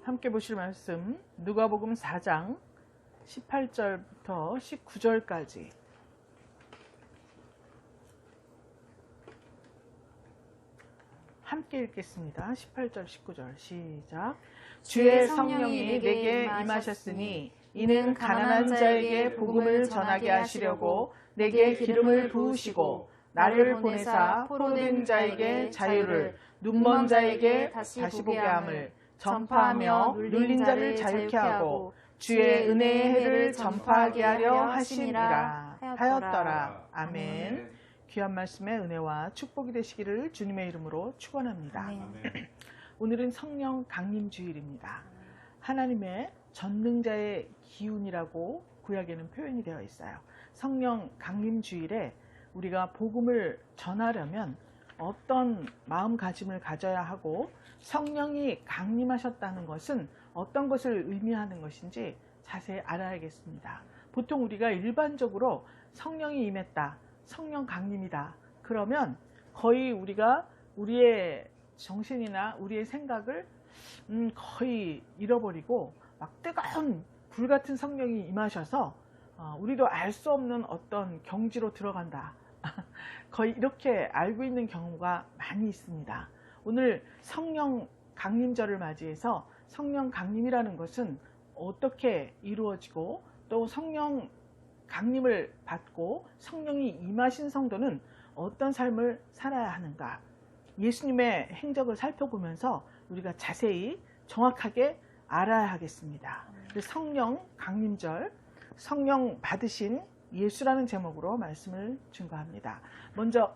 함께 보실 말씀 누가복음 4장 18절부터 19절까지. 함께 읽겠습니다. 18절 19절 시작. 주의 성령이 내게 임하셨으니 이는 가난한 자에게 복음을 전하게 하시려고 내게 기름을 부으시고 나를 보내사 포로된 자에게 자유를, 눈먼 자에게 다시 보게 함을 전파하며 눌린 자를 자유케 하고 주의 은혜의 해를 전파하게 하려 하시니라 하였더라. 아멘. 귀한 말씀의 은혜와 축복이 되시기를 주님의 이름으로 축원합니다. 오늘은 성령 강림 주일입니다. 하나님의 전능자의 기운이라고 구약에는 표현이 되어 있어요. 성령 강림 주일에 우리가 복음을 전하려면 어떤 마음가짐을 가져야 하고 성령이 강림하셨다는 것은 어떤 것을 의미하는 것인지 자세히 알아야겠습니다. 보통 우리가 일반적으로 성령이 임했다, 성령 강림이다 그러면 거의 우리가 우리의 정신이나 우리의 생각을 거의 잃어버리고 막 뜨거운 불같은 성령이 임하셔서 우리도 알 수 없는 어떤 경지로 들어간다, 거의 이렇게 알고 있는 경우가 많이 있습니다. 오늘 성령 강림절을 맞이해서 성령 강림이라는 것은 어떻게 이루어지고 또 성령 강림을 받고 성령이 임하신 성도는 어떤 삶을 살아야 하는가, 예수님의 행적을 살펴보면서 우리가 자세히 정확하게 알아야 하겠습니다. 성령 강림절, 성령 받으신 예수라는 제목으로 말씀을 증거합니다. 먼저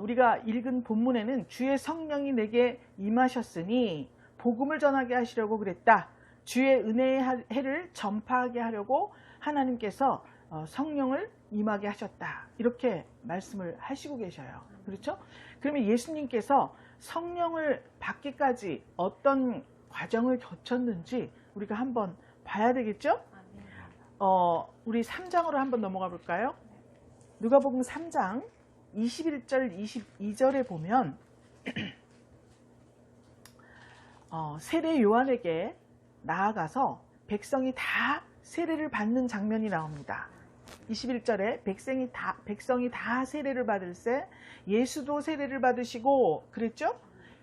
우리가 읽은 본문에는 주의 성령이 내게 임하셨으니 복음을 전하게 하시려고 그랬다. 주의 은혜의 해를 전파하게 하려고 하나님께서 성령을 임하게 하셨다. 이렇게 말씀을 하시고 계셔요. 그렇죠? 그러면 예수님께서 성령을 받기까지 어떤 과정을 거쳤는지 우리가 한번 봐야 되겠죠? 우리 3장으로 한번 넘어가 볼까요? 누가복음 3장 21절 22절에 보면 세례 요한에게 나아가서 백성이 다 세례를 받는 장면이 나옵니다. 21절에 백성이 다 세례를 받을세 예수도 세례를 받으시고 그랬죠?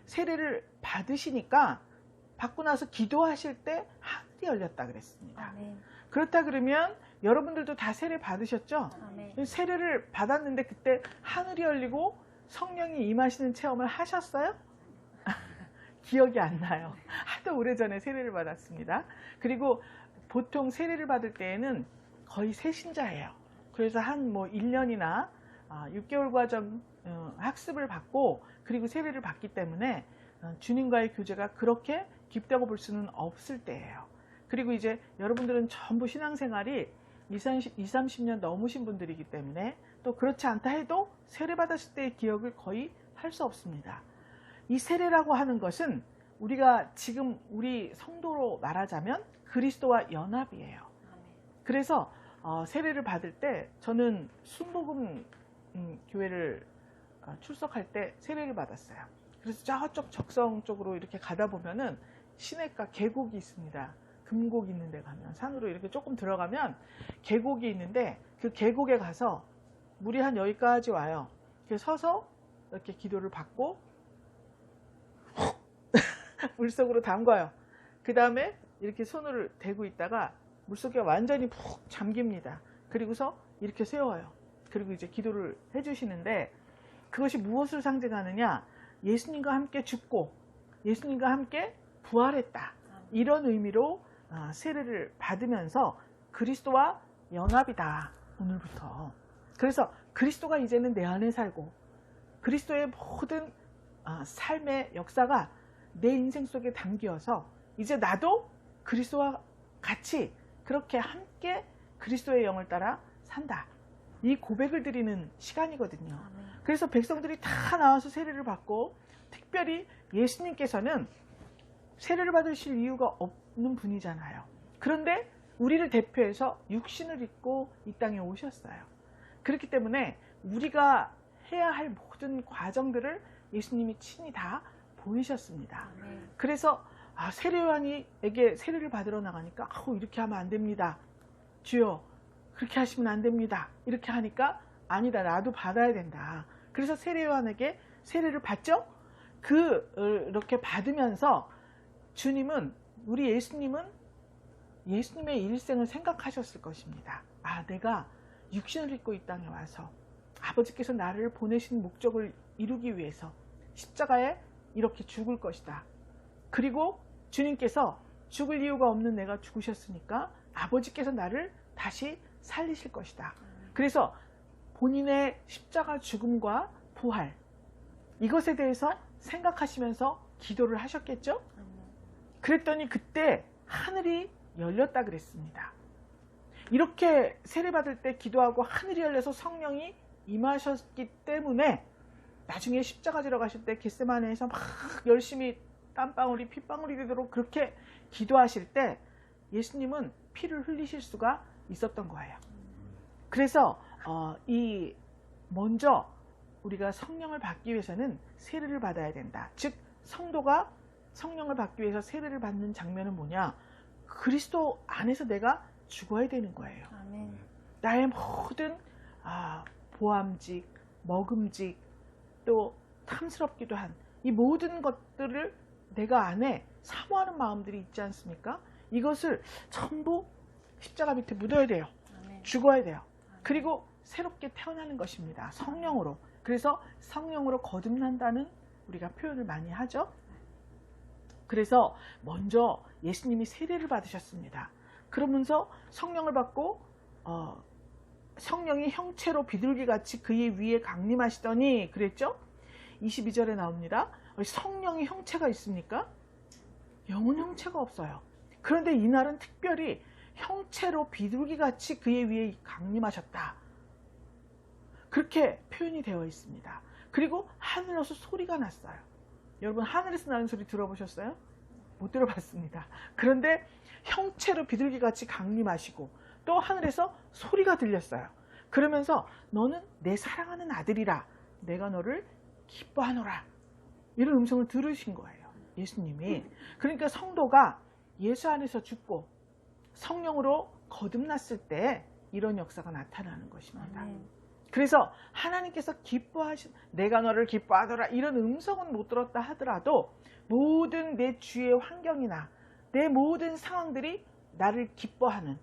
세례를 받으시니까 받고 나서 기도하실 때 하늘이 열렸다 그랬습니다. 아멘. 그렇다 그러면 여러분들도 다 세례 받으셨죠? 아멘. 세례를 받았는데 그때 하늘이 열리고 성령이 임하시는 체험을 하셨어요? 기억이 안 나요. 하도 오래전에 세례를 받았습니다. 그리고 보통 세례를 받을 때에는 거의 새신자예요. 그래서 한 1년이나 6개월 과정 학습을 받고 그리고 세례를 받기 때문에 주님과의 교제가 그렇게 깊다고 볼 수는 없을 때예요. 그리고 이제 여러분들은 전부 신앙생활이 20-30년 넘으신 분들이기 때문에 또 그렇지 않다 해도 세례 받았을 때의 기억을 거의 할 수 없습니다. 이 세례라고 하는 것은 우리가 지금 우리 성도로 말하자면 그리스도와 연합이에요. 그래서 세례를 받을 때 저는 순복음 교회를 출석할 때 세례를 받았어요. 그래서 저쪽 적성 쪽으로 이렇게 가다 보면은 시냇가 계곡이 있습니다. 금곡 있는 데 가면 산으로 이렇게 조금 들어가면 계곡이 있는데 그 계곡에 가서 물이 한 여기까지 와요. 그래서 서서 이렇게 기도를 받고 물속으로 담가요. 그 다음에 이렇게 손을 대고 있다가 물속에 완전히 푹 잠깁니다. 그리고서 이렇게 세워요. 그리고 이제 기도를 해주시는데 그것이 무엇을 상징하느냐, 예수님과 함께 죽고 예수님과 함께 부활했다, 이런 의미로 세례를 받으면서 그리스도와 연합이다 오늘부터. 그래서 그리스도가 이제는 내 안에 살고 그리스도의 모든 삶의 역사가 내 인생 속에 담겨서 이제 나도 그리스도와 같이 그렇게 함께 그리스도의 영을 따라 산다, 이 고백을 드리는 시간이거든요. 그래서 백성들이 다 나와서 세례를 받고, 특별히 예수님께서는 세례를 받으실 이유가 없는 분이잖아요. 그런데 우리를 대표해서 육신을 입고 이 땅에 오셨어요. 그렇기 때문에 우리가 해야 할 모든 과정들을 예수님이 친히 다 보이셨습니다. 그래서 세례요한에게 세례를 받으러 나가니까 이렇게 하면 안 됩니다. 주여 그렇게 하시면 안 됩니다. 이렇게 하니까 아니다, 나도 받아야 된다. 그래서 세례요한에게 세례를 받죠. 이렇게 받으면서 우리 예수님은 예수님의 일생을 생각하셨을 것입니다. 내가 육신을 입고 이 땅에 와서 아버지께서 나를 보내신 목적을 이루기 위해서 십자가에 이렇게 죽을 것이다. 그리고 주님께서 죽을 이유가 없는 내가 죽으셨으니까 아버지께서 나를 다시 살리실 것이다. 그래서 본인의 십자가 죽음과 부활, 이것에 대해서 생각하시면서 기도를 하셨겠죠? 그랬더니 그때 하늘이 열렸다 그랬습니다. 이렇게 세례받을 때 기도하고 하늘이 열려서 성령이 임하셨기 때문에 나중에 십자가 지러 가실 때 겟세마네에서 막 열심히 땀방울이 핏방울이 되도록 그렇게 기도하실 때 예수님은 피를 흘리실 수가 있었던 거예요. 그래서 먼저 우리가 성령을 받기 위해서는 세례를 받아야 된다. 즉 성도가 성령을 받기 위해서 세례를 받는 장면은 뭐냐? 그리스도 안에서 내가 죽어야 되는 거예요. 아멘. 나의 모든 보암직, 먹음직, 또 탐스럽기도 한 이 모든 것들을 내가 안에 사모하는 마음들이 있지 않습니까? 이것을 전부 십자가 밑에 묻어야 돼요. 아멘. 죽어야 돼요. 그리고 새롭게 태어나는 것입니다. 성령으로. 그래서 성령으로 거듭난다는 우리가 표현을 많이 하죠. 그래서 먼저 예수님이 세례를 받으셨습니다. 그러면서 성령을 받고 성령이 형체로 비둘기같이 그의 위에 강림하시더니 그랬죠? 22절에 나옵니다. 성령이 형체가 있습니까? 영은 형체가 없어요. 그런데 이날은 특별히 형체로 비둘기같이 그의 위에 강림하셨다. 그렇게 표현이 되어 있습니다. 그리고 하늘에서 소리가 났어요. 여러분 하늘에서 나는 소리 들어보셨어요? 못 들어봤습니다. 그런데 형체로 비둘기같이 강림하시고 또 하늘에서 소리가 들렸어요. 그러면서 너는 내 사랑하는 아들이라 내가 너를 기뻐하노라. 이런 음성을 들으신 거예요. 예수님이. 그러니까 성도가 예수 안에서 죽고 성령으로 거듭났을 때 이런 역사가 나타나는 것입니다. 그래서 하나님께서 내가 너를 기뻐하더라 이런 음성은 못 들었다 하더라도 모든 내 주위의 환경이나 내 모든 상황들이 나를 기뻐하는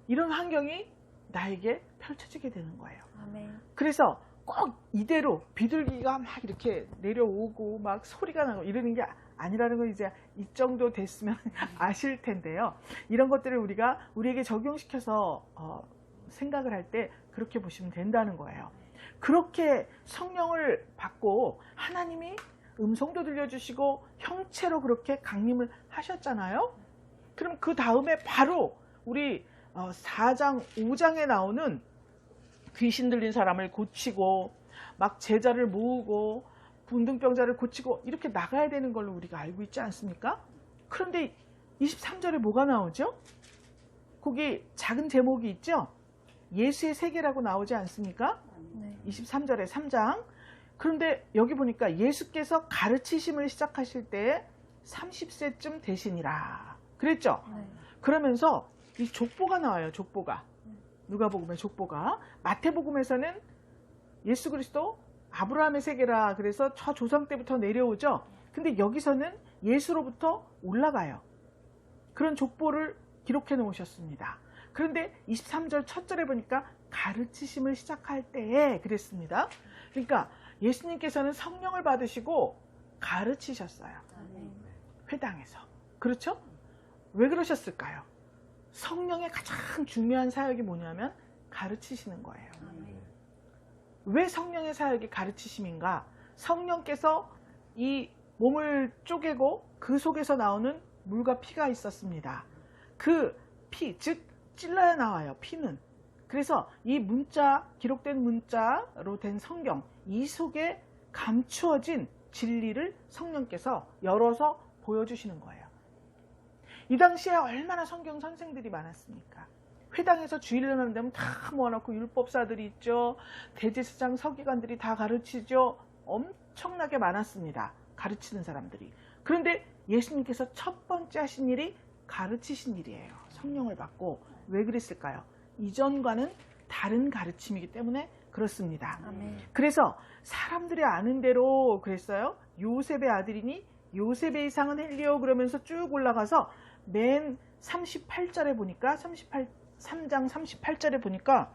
이런 환경이 나에게 펼쳐지게 되는 거예요. 아멘. 그래서 꼭 이대로 비둘기가 막 이렇게 내려오고 막 소리가 나고 이러는 게 아니라는 걸 이제 이 정도 됐으면 아실 텐데요. 이런 것들을 우리에게 적용시켜서 생각을 할 때 그렇게 보시면 된다는 거예요. 그렇게 성령을 받고 하나님이 음성도 들려주시고 형체로 그렇게 강림을 하셨잖아요. 그럼 그 다음에 바로 우리 4장, 5장에 나오는 귀신 들린 사람을 고치고 막 제자를 모으고 분등병자를 고치고 이렇게 나가야 되는 걸로 우리가 알고 있지 않습니까? 그런데 23절에 뭐가 나오죠? 거기 작은 제목이 있죠? 예수의 세계라고 나오지 않습니까? 네. 23절에 3장. 그런데 여기 보니까 예수께서 가르치심을 시작하실 때 30세쯤 되시니라 그랬죠? 네. 그러면서 이 족보가 나와요. 족보가. 누가복음의 족보가. 마태복음에서는 예수 그리스도 아브라함의 세계라 그래서 저 조상 때부터 내려오죠. 근데 여기서는 예수로부터 올라가요. 그런 족보를 기록해 놓으셨습니다. 그런데 23절 첫 절에 보니까 가르치심을 시작할 때에 그랬습니다. 그러니까 예수님께서는 성령을 받으시고 가르치셨어요. 회당에서. 그렇죠? 왜 그러셨을까요? 성령의 가장 중요한 사역이 뭐냐면 가르치시는 거예요. 왜 성령의 사역이 가르치심인가? 성령께서 이 몸을 쪼개고 그 속에서 나오는 물과 피가 있었습니다. 그 피, 즉 찔러야 나와요. 피는. 그래서 이 문자, 기록된 문자로 된 성경, 이 속에 감추어진 진리를 성령께서 열어서 보여주시는 거예요. 이 당시에 얼마나 성경 선생들이 많았습니까? 회당에서 주일날 되면 다 모아놓고 율법사들이 있죠. 대제사장 서기관들이 다 가르치죠. 엄청나게 많았습니다. 가르치는 사람들이. 그런데 예수님께서 첫 번째 하신 일이 가르치신 일이에요. 성령을 받고. 왜 그랬을까요? 이전과는 다른 가르침이기 때문에 그렇습니다. 아멘. 그래서 사람들이 아는 대로 그랬어요. 요셉의 아들이니 요셉의 이상은 헬리오 그러면서 쭉 올라가서 맨 38절에 보니까 3장 38절에 보니까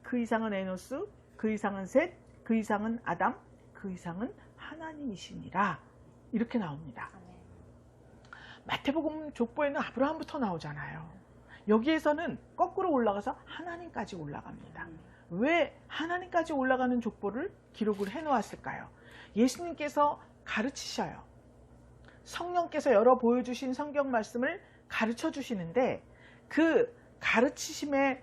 그 이상은 에노스, 그 이상은 셋, 그 이상은 아담, 그 이상은 하나님이시니라 이렇게 나옵니다. 아멘. 마태복음 족보에는 아브라함부터 나오잖아요. 여기에서는 거꾸로 올라가서 하나님까지 올라갑니다. 왜 하나님까지 올라가는 족보를 기록을 해놓았을까요? 예수님께서 가르치셔요. 성령께서 열어 보여주신 성경 말씀을 가르쳐 주시는데 그 가르치심의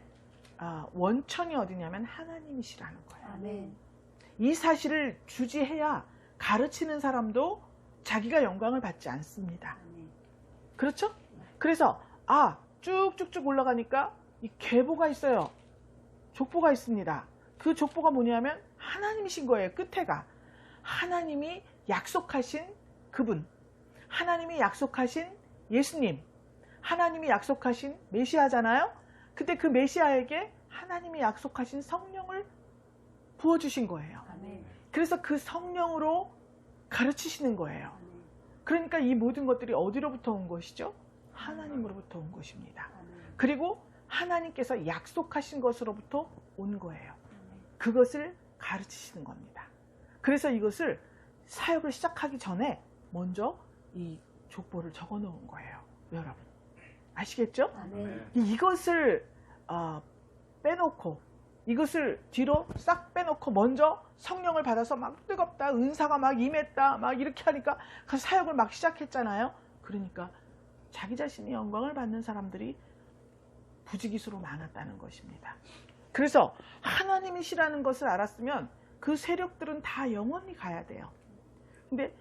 원천이 어디냐면 하나님이시라는 거예요. 아멘. 이 사실을 주지해야 가르치는 사람도 자기가 영광을 받지 않습니다. 아멘. 그렇죠? 그래서 쭉쭉쭉 올라가니까 이 계보가 있어요. 족보가 있습니다. 그 족보가 뭐냐면 하나님이신 거예요. 끝에가 하나님이 약속하신 그분, 하나님이 약속하신 예수님, 하나님이 약속하신 메시아잖아요. 근데 그 메시아에게 하나님이 약속하신 성령을 부어주신 거예요. 아멘. 그래서 그 성령으로 가르치시는 거예요. 아멘. 그러니까 이 모든 것들이 어디로부터 온 것이죠? 하나님으로부터 온 것입니다. 아멘. 그리고 하나님께서 약속하신 것으로부터 온 거예요. 아멘. 그것을 가르치시는 겁니다. 그래서 이것을 사역을 시작하기 전에 먼저 이 족보를 적어 놓은 거예요. 여러분 아시겠죠? 아멘. 이것을 빼놓고 이것을 뒤로 싹 빼놓고 먼저 성령을 받아서 막 뜨겁다, 은사가 막 임했다, 막 이렇게 하니까 그 사역을 막 시작했잖아요. 그러니까 자기 자신이 영광을 받는 사람들이 부지기수로 많았다는 것입니다. 그래서 하나님이시라는 것을 알았으면 그 세력들은 다 영원히 가야 돼요. 근데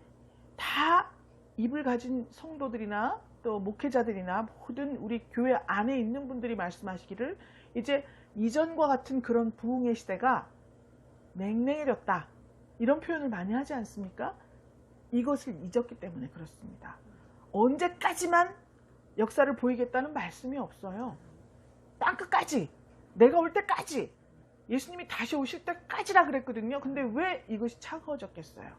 다 입을 가진 성도들이나 또 목회자들이나 모든 우리 교회 안에 있는 분들이 말씀하시기를 이제 이전과 같은 그런 부흥의 시대가 냉랭해졌다. 이런 표현을 많이 하지 않습니까? 이것을 잊었기 때문에 그렇습니다. 언제까지만 역사를 보이겠다는 말씀이 없어요. 땅끝까지, 내가 올 때까지, 예수님이 다시 오실 때까지라 그랬거든요. 근데 왜 이것이 차가워졌겠어요?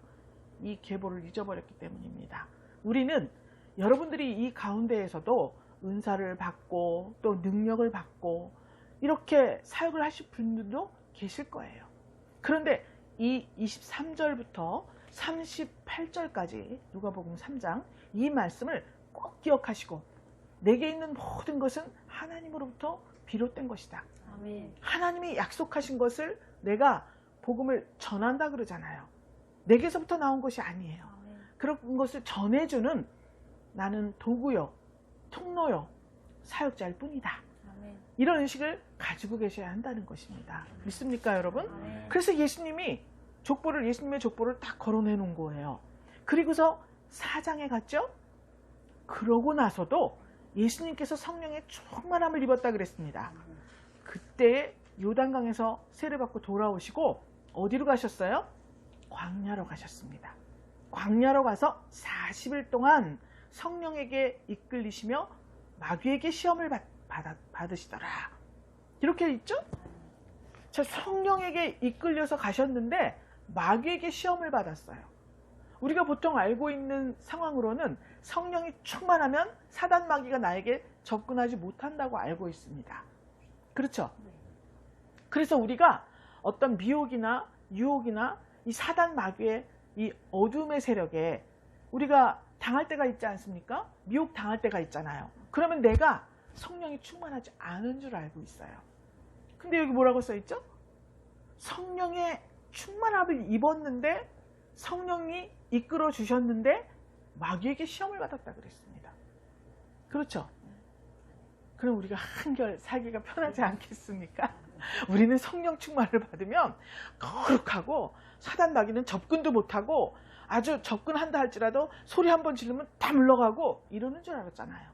이 계보를 잊어버렸기 때문입니다. 우리는 여러분들이 이 가운데에서도 은사를 받고 또 능력을 받고 이렇게 사역을 하실 분들도 계실 거예요. 그런데 이 23절부터 38절까지 누가복음 3장 이 말씀을 꼭 기억하시고 내게 있는 모든 것은 하나님으로부터 비롯된 것이다. 아멘. 하나님이 약속하신 것을 내가 복음을 전한다 그러잖아요. 내게서부터 나온 것이 아니에요. 아멘. 그런 것을 전해주는 나는 도구요, 통로요, 사역자일 뿐이다. 아멘. 이런 의식을 가지고 계셔야 한다는 것입니다. 믿습니까 여러분? 아멘. 그래서 예수님의 족보를 딱 걸어내 놓은 거예요. 그리고서 4장에 갔죠? 그러고 나서도 예수님께서 성령의 충만함을 입었다 그랬습니다. 그때 요단강에서 세례받고 돌아오시고 어디로 가셨어요? 광야로 가셨습니다. 광야로 가서 40일 동안 성령에게 이끌리시며 마귀에게 시험을 받으시더라. 이렇게 있죠? 자, 성령에게 이끌려서 가셨는데 마귀에게 시험을 받았어요. 우리가 보통 알고 있는 상황으로는 성령이 충만하면 사단 마귀가 나에게 접근하지 못한다고 알고 있습니다. 그렇죠? 그래서 우리가 어떤 미혹이나 유혹이나 이 사단 마귀의 이 어둠의 세력에 우리가 당할 때가 있지 않습니까? 미혹 당할 때가 있잖아요. 그러면 내가 성령이 충만하지 않은 줄 알고 있어요. 근데 여기 뭐라고 써있죠? 성령의 충만함을 입었는데 성령이 이끌어 주셨는데 마귀에게 시험을 받았다 그랬습니다. 그렇죠? 그럼 우리가 한결 살기가 편하지 않겠습니까? 우리는 성령 충만을 받으면 거룩하고 사단 마귀는 접근도 못하고 아주 접근한다 할지라도 소리 한번 지르면 다 물러가고 이러는 줄 알았잖아요.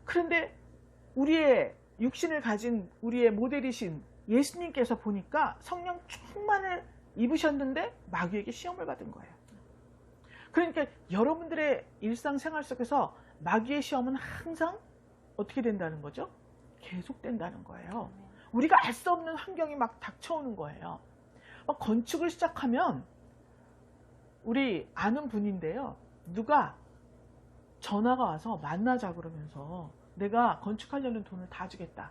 그런데 우리의 육신을 가진 우리의 모델이신 예수님께서 보니까 성령 충만을 입으셨는데 마귀에게 시험을 받은 거예요. 그러니까 여러분들의 일상생활 속에서 마귀의 시험은 항상 어떻게 된다는 거죠? 계속된다는 거예요. 우리가 알 수 없는 환경이 막 닥쳐오는 거예요. 막 건축을 시작하면 우리 아는 분인데요. 누가 전화가 와서 만나자 그러면서 내가 건축하려는 돈을 다 주겠다.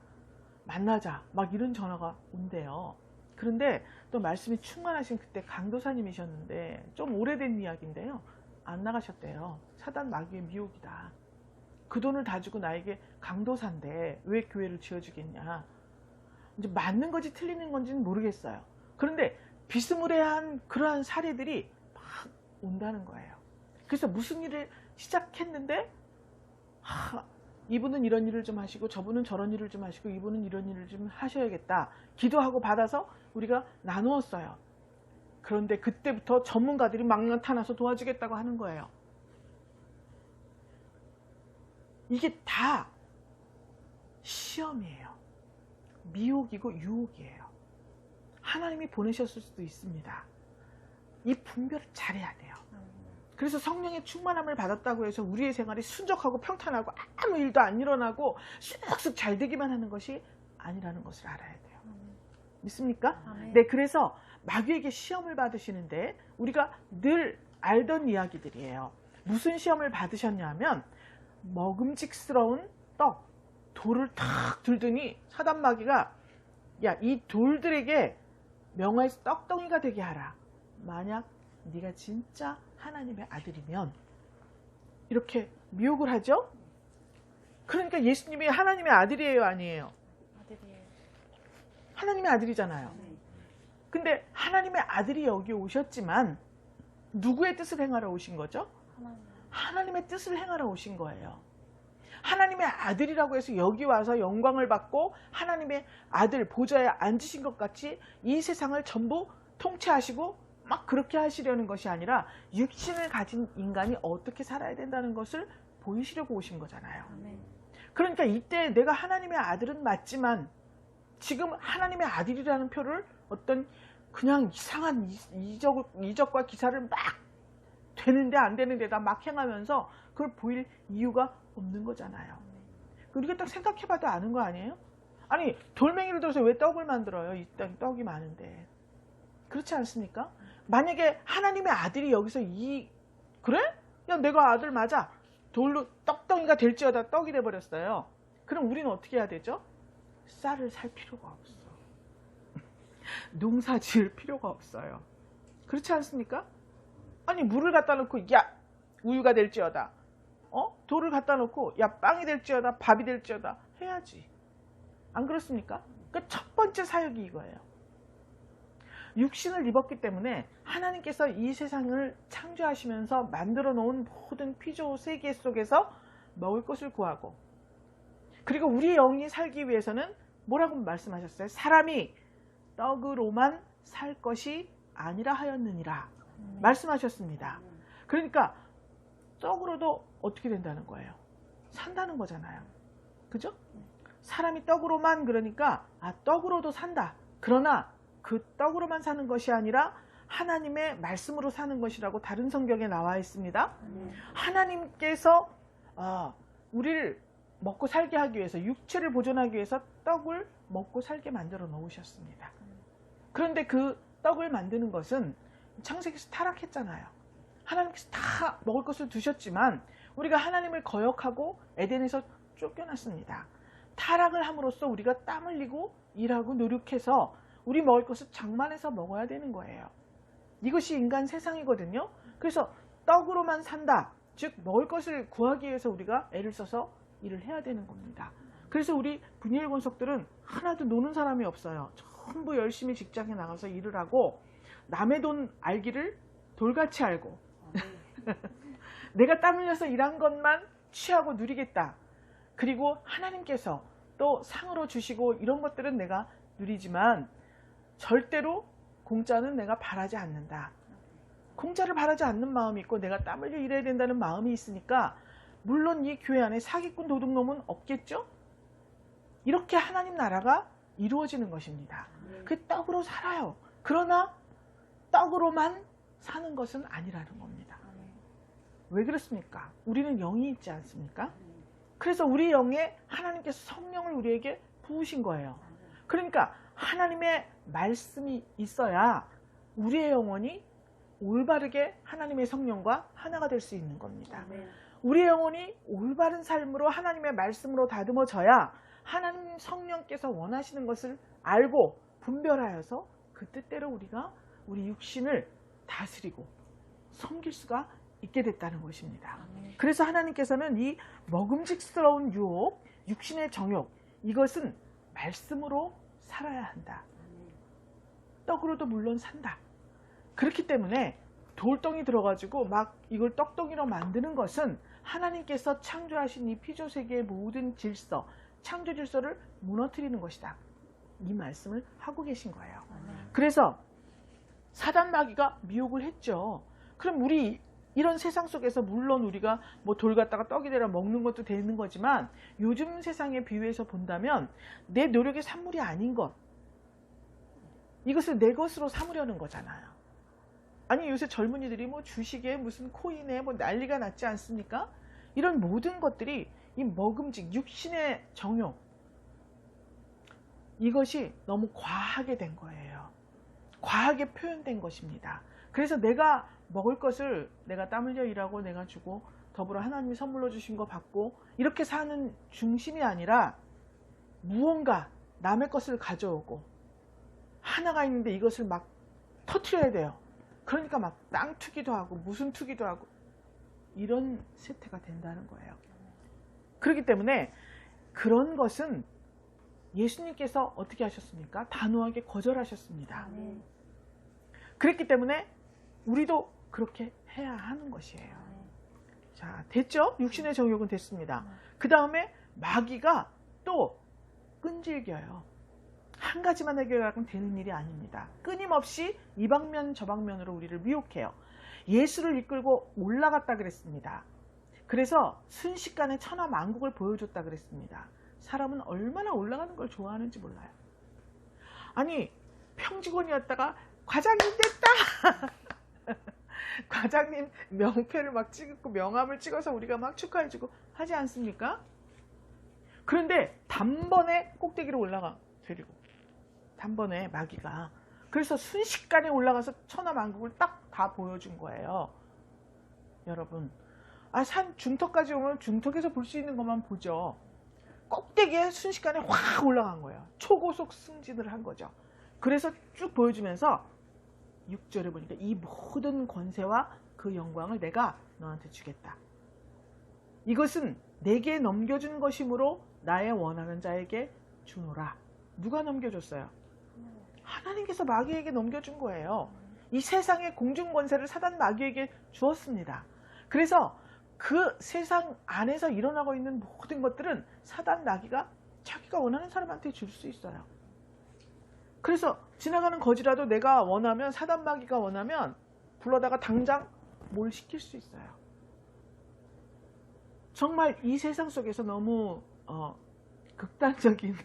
만나자. 막 이런 전화가 온대요. 그런데 또 말씀이 충만하신 그때 강도사님이셨는데 좀 오래된 이야기인데요. 안 나가셨대요. 사단 마귀의 미혹이다. 그 돈을 다 주고 나에게 강도사인데 왜 교회를 지어주겠냐. 이제 맞는 건지 틀리는 건지는 모르겠어요. 그런데 비스무리한 그러한 사례들이 막 온다는 거예요. 그래서 무슨 일을 시작했는데 이분은 이런 일을 좀 하시고 저분은 저런 일을 좀 하시고 이분은 이런 일을 좀 하셔야겠다. 기도하고 받아서 우리가 나누었어요. 그런데 그때부터 전문가들이 막 나타나서 도와주겠다고 하는 거예요. 이게 다 시험이에요. 미혹이고 유혹이에요. 하나님이 보내셨을 수도 있습니다. 이 분별을 잘해야 돼요. 그래서 성령의 충만함을 받았다고 해서 우리의 생활이 순적하고 평탄하고 아무 일도 안 일어나고 쑥쑥 잘 되기만 하는 것이 아니라는 것을 알아야 돼요. 믿습니까? 네, 그래서 마귀에게 시험을 받으시는데 우리가 늘 알던 이야기들이에요. 무슨 시험을 받으셨냐면 먹음직스러운 떡, 돌을 탁 들더니 사단 마귀가 야, 이 돌들에게 명화에서 떡덩이가 되게 하라. 만약 네가 진짜 하나님의 아들이면 이렇게 미혹을 하죠. 그러니까 예수님이 하나님의 아들이에요, 아니에요? 아들이에요. 하나님의 아들이잖아요. 근데 하나님의 아들이 여기 오셨지만 누구의 뜻을 행하러 오신 거죠? 하나님의 뜻을 행하러 오신 거예요. 하나님의 아들이라고 해서 여기 와서 영광을 받고 하나님의 아들 보좌에 앉으신 것 같이 이 세상을 전부 통치하시고 막 그렇게 하시려는 것이 아니라 육신을 가진 인간이 어떻게 살아야 된다는 것을 보이시려고 오신 거잖아요. 그러니까 이때 내가 하나님의 아들은 맞지만 지금 하나님의 아들이라는 표를 어떤 그냥 이상한 이적과 기사를 막 되는데 안 되는데다 막 행하면서 그걸 보일 이유가 없는 거잖아요. 우리가 딱 생각해봐도 아는 거 아니에요? 아니 돌멩이를 들어서 왜 떡을 만들어요? 이 땅에 떡이 많은데. 그렇지 않습니까? 만약에 하나님의 아들이 여기서 그래? 야 내가 아들 맞아. 돌로 떡덩이가 될지어다 떡이 돼버렸어요. 그럼 우리는 어떻게 해야 되죠? 쌀을 살 필요가 없어. 농사 지을 필요가 없어요. 그렇지 않습니까? 아니 물을 갖다 놓고 야 우유가 될지어다. 돌을 갖다 놓고 야 빵이 될지어다 밥이 될지어다 해야지. 안 그렇습니까? 그 첫 번째 사역이 이거예요. 육신을 입었기 때문에 하나님께서 이 세상을 창조하시면서 만들어 놓은 모든 피조 세계 속에서 먹을 것을 구하고 그리고 우리 영이 살기 위해서는 뭐라고 말씀하셨어요? 사람이 떡으로만 살 것이 아니라 하였느니라 말씀하셨습니다. 그러니까 떡으로도 어떻게 된다는 거예요? 산다는 거잖아요. 그죠? 사람이 떡으로만 그러니까 떡으로도 산다. 그러나 그 떡으로만 사는 것이 아니라 하나님의 말씀으로 사는 것이라고 다른 성경에 나와 있습니다. 하나님께서 우리를 먹고 살게 하기 위해서 육체를 보존하기 위해서 떡을 먹고 살게 만들어 놓으셨습니다. 그런데 그 떡을 만드는 것은 창세기에서 타락했잖아요. 하나님께서 다 먹을 것을 두셨지만 우리가 하나님을 거역하고 에덴에서 쫓겨났습니다. 타락을 함으로써 우리가 땀 흘리고 일하고 노력해서 우리 먹을 것을 장만해서 먹어야 되는 거예요. 이것이 인간 세상이거든요. 그래서 떡으로만 산다. 즉 먹을 것을 구하기 위해서 우리가 애를 써서 일을 해야 되는 겁니다. 그래서 우리 분이엘 권속들은 하나도 노는 사람이 없어요. 전부 열심히 직장에 나가서 일을 하고 남의 돈 알기를 돌같이 알고 내가 땀 흘려서 일한 것만 취하고 누리겠다. 그리고 하나님께서 또 상으로 주시고 이런 것들은 내가 누리지만 절대로 공짜는 내가 바라지 않는다. 공짜를 바라지 않는 마음이 있고 내가 땀 흘려 일해야 된다는 마음이 있으니까 물론 이 교회 안에 사기꾼 도둑놈은 없겠죠? 이렇게 하나님 나라가 이루어지는 것입니다. 그 떡으로 살아요. 그러나 떡으로만 사는 것은 아니라는 겁니다. 왜 그렇습니까? 우리는 영이 있지 않습니까? 그래서 우리 영에 하나님께서 성령을 우리에게 부으신 거예요. 그러니까 하나님의 말씀이 있어야 우리의 영혼이 올바르게 하나님의 성령과 하나가 될 수 있는 겁니다. 우리의 영혼이 올바른 삶으로 하나님의 말씀으로 다듬어져야 하나님 성령께서 원하시는 것을 알고 분별하여서 그 뜻대로 우리가 우리 육신을 다스리고 섬길 수가 있게 됐다는 것입니다. 그래서 하나님께서는 이 먹음직스러운 유혹, 육신의 정욕, 이것은 말씀으로 살아야 한다. 떡으로도 물론 산다. 그렇기 때문에 돌덩이 들어가지고 막 이걸 떡덩이로 만드는 것은 하나님께서 창조하신 이 피조세계의 모든 질서, 창조 질서를 무너뜨리는 것이다. 이 말씀을 하고 계신 거예요. 그래서 사단 마귀가 미혹을 했죠. 그럼 우리 이런 세상 속에서 물론 우리가 뭐 돌 갖다가 떡이 되라 먹는 것도 되는 거지만 요즘 세상에 비유해서 본다면 내 노력의 산물이 아닌 것, 이것을 내 것으로 삼으려는 거잖아요. 아니 요새 젊은이들이 뭐 주식에 무슨 코인에 뭐 난리가 났지 않습니까? 이런 모든 것들이 이 먹음직 육신의 정욕, 이것이 너무 과하게 된 거예요. 과하게 표현된 것입니다. 그래서 내가 먹을 것을 내가 땀 흘려 일하고 내가 주고 더불어 하나님이 선물로 주신 거 받고 이렇게 사는 중심이 아니라 무언가 남의 것을 가져오고 하나가 있는데 이것을 막 터트려야 돼요. 그러니까 막 땅 투기도 하고 무슨 투기도 하고 이런 세태가 된다는 거예요. 그렇기 때문에 그런 것은 예수님께서 어떻게 하셨습니까? 단호하게 거절하셨습니다. 그랬기 때문에 우리도 그렇게 해야 하는 것이에요. 자, 됐죠? 육신의 정욕은 됐습니다. 그 다음에 마귀가 또 끈질겨요. 한 가지만 해결하면 되는 일이 아닙니다. 끊임없이 이 방면 저 방면으로 우리를 미혹해요. 예수를 이끌고 올라갔다 그랬습니다. 그래서 순식간에 천하만국을 보여줬다 그랬습니다. 사람은 얼마나 올라가는 걸 좋아하는지 몰라요. 아니 평직원이었다가 과장님 됐다. 과장님 명패를 막 찍고 명함을 찍어서 우리가 막 축하해주고 하지 않습니까? 그런데 단번에 꼭대기로 올라가 데리고 단번에 마귀가 그래서 순식간에 올라가서 천하만국을 딱 다 보여준 거예요. 여러분 산 중턱까지 오면 중턱에서 볼 수 있는 것만 보죠. 꼭대기에 순식간에 확 올라간 거예요. 초고속 승진을 한 거죠. 그래서 쭉 보여주면서 6절에 보니까 이 모든 권세와 그 영광을 내가 너한테 주겠다. 이것은 내게 넘겨준 것이므로 나의 원하는 자에게 주노라. 누가 넘겨줬어요? 하나님께서 마귀에게 넘겨준 거예요. 이 세상의 공중 권세를 사단 마귀에게 주었습니다. 그래서 그 세상 안에서 일어나고 있는 모든 것들은 사단 마귀가 자기가 원하는 사람한테 줄 수 있어요. 그래서 지나가는 거지라도 내가 원하면 사단 마귀가 원하면 불러다가 당장 뭘 시킬 수 있어요. 정말 이 세상 속에서 너무 극단적인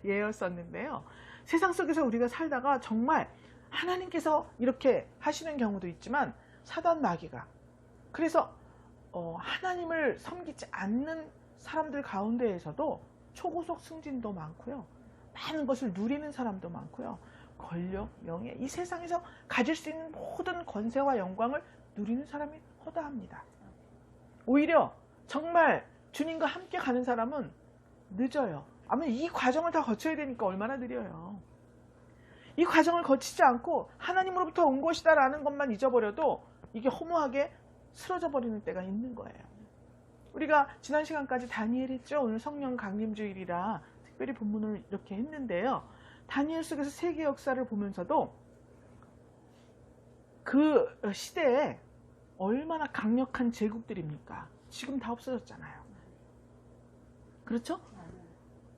예였었는데요. 세상 속에서 우리가 살다가 정말 하나님께서 이렇게 하시는 경우도 있지만 사단 마귀가 그래서 하나님을 섬기지 않는 사람들 가운데에서도 초고속 승진도 많고요. 많은 것을 누리는 사람도 많고요. 권력, 명예, 이 세상에서 가질 수 있는 모든 권세와 영광을 누리는 사람이 허다합니다. 오히려 정말 주님과 함께 가는 사람은 늦어요. 아마 이 과정을 다 거쳐야 되니까 얼마나 느려요. 이 과정을 거치지 않고 하나님으로부터 온 것이다 라는 것만 잊어버려도 이게 허무하게 쓰러져 버리는 때가 있는 거예요. 우리가 지난 시간까지 다니엘 했죠. 오늘 성령 강림주일이라 특별히 본문을 이렇게 했는데요. 다니엘 속에서 세계 역사를 보면서도 그 시대에 얼마나 강력한 제국들입니까? 지금 다 없어졌잖아요. 그렇죠?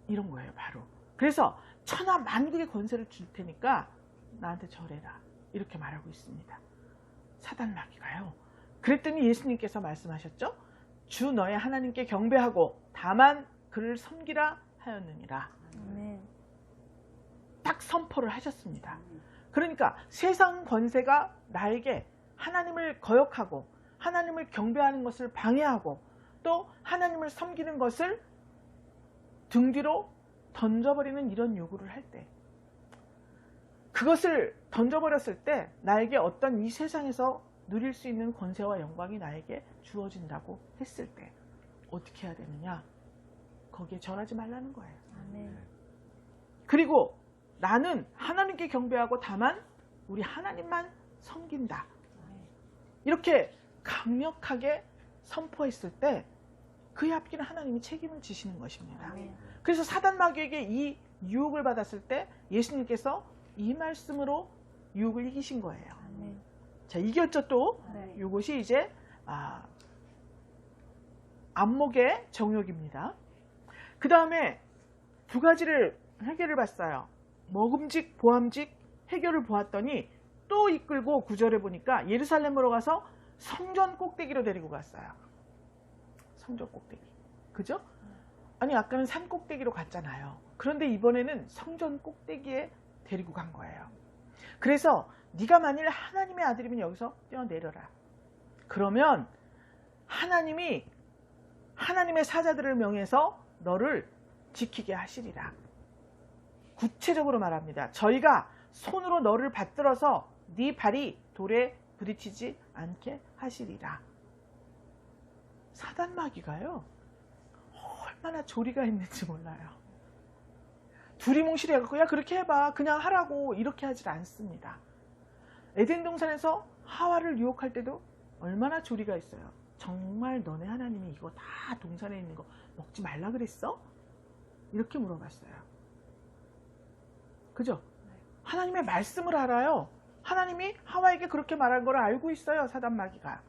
이런 거예요, 바로. 그래서 천하 만국의 권세를 줄 테니까 나한테 절해라. 이렇게 말하고 있습니다. 사단 마귀가요. 그랬더니 예수님께서 말씀하셨죠. 주 너의 하나님께 경배하고 다만 그를 섬기라 하였느니라. 딱 선포를 하셨습니다. 그러니까 세상 권세가 나에게 하나님을 거역하고 하나님을 경배하는 것을 방해하고 또 하나님을 섬기는 것을 등 뒤로 던져버리는 이런 요구를 할 때, 그것을 던져버렸을 때 나에게 어떤 이 세상에서 누릴 수 있는 권세와 영광이 나에게 주어진다고 했을 때 어떻게 해야 되느냐? 거기에 절하지 말라는 거예요. 아멘. 그리고 나는 하나님께 경배하고 다만 우리 하나님만 섬긴다. 이렇게 강력하게 선포했을 때 그의 앞길은 하나님이 책임을 지시는 것입니다. 아멘. 그래서 사단 마귀에게 이 유혹을 받았을 때 예수님께서 이 말씀으로 유혹을 이기신 거예요. 아멘. 자, 이겼죠 또. 네. 이것이 이제 안목의 정욕입니다. 그 다음에 두 가지를 해결을 봤어요. 먹음직, 보암직 해결을 보았더니 또 이끌고 구절에 보니까 예루살렘으로 가서 성전 꼭대기로 데리고 갔어요. 성전 꼭대기. 그죠? 아니 아까는 산 꼭대기로 갔잖아요. 그런데 이번에는 성전 꼭대기에 데리고 간 거예요. 그래서 네가 만일 하나님의 아들이면 여기서 뛰어내려라. 그러면 하나님이 하나님의 사자들을 명해서 너를 지키게 하시리라. 구체적으로 말합니다. 저희가 손으로 너를 받들어서 네 발이 돌에 부딪히지 않게 하시리라. 사단 마귀가요, 얼마나 조리가 있는지 몰라요. 두리뭉실해갖고 야 그렇게 해봐, 그냥 하라고, 이렇게 하질 않습니다. 에덴 동산에서 하와를 유혹할 때도 얼마나 조리가 있어요. 정말 너네 하나님이 이거 다 동산에 있는 거 먹지 말라 그랬어? 이렇게 물어봤어요. 그죠? 하나님의 말씀을 알아요. 하나님이 하와에게 그렇게 말한 걸 알고 있어요, 사단 마귀가.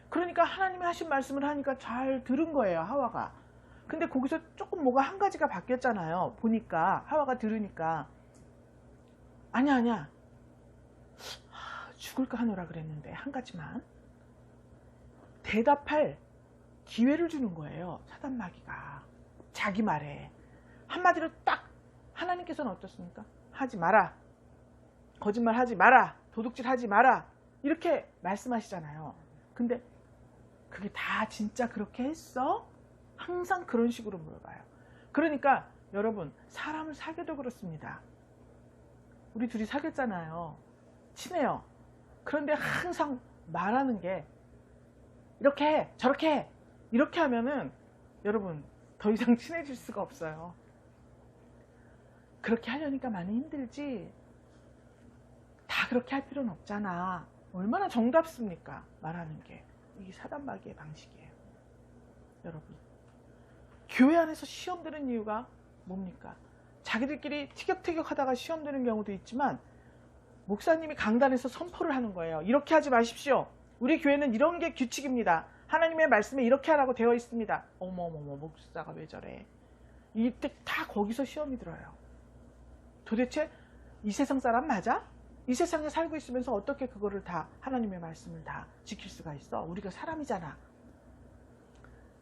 그러니까 하나님이 하신 말씀을 하니까 잘 들은 거예요, 하와가. 근데 거기서 조금 뭐가 한 가지가 바뀌었잖아요. 보니까 하와가 들으니까 아니야 죽을까 하노라 그랬는데 한 가지만 대답할 기회를 주는 거예요, 사단 마귀가. 자기 말에 한마디로 딱 하나님께서는 어떻습니까? 하지 마라, 거짓말 하지 마라, 도둑질 하지 마라, 이렇게 말씀하시잖아요. 근데 그게 다 진짜 그렇게 했어? 항상 그런 식으로 물어봐요. 그러니까 여러분, 사람을 사귀어도 그렇습니다. 우리 둘이 사귀었잖아요. 친해요. 그런데 항상 말하는 게 이렇게 해, 저렇게 해, 이렇게 하면은 여러분 더 이상 친해질 수가 없어요. 그렇게 하려니까 많이 힘들지 다 그렇게 할 필요는 없잖아. 얼마나 정답습니까? 말하는 게. 이게 사단 마귀의 방식이에요. 여러분, 교회 안에서 시험 드는 이유가 뭡니까? 자기들끼리 티격태격 하다가 시험 드는 경우도 있지만 목사님이 강단에서 선포를 하는 거예요. 이렇게 하지 마십시오. 우리 교회는 이런 게 규칙입니다. 하나님의 말씀에 이렇게 하라고 되어 있습니다. 어머머머, 목사가 왜 저래? 이때 다 거기서 시험이 들어요. 도대체 이 세상 사람 맞아? 이 세상에 살고 있으면서 어떻게 그거를 다 하나님의 말씀을 다 지킬 수가 있어? 우리가 사람이잖아.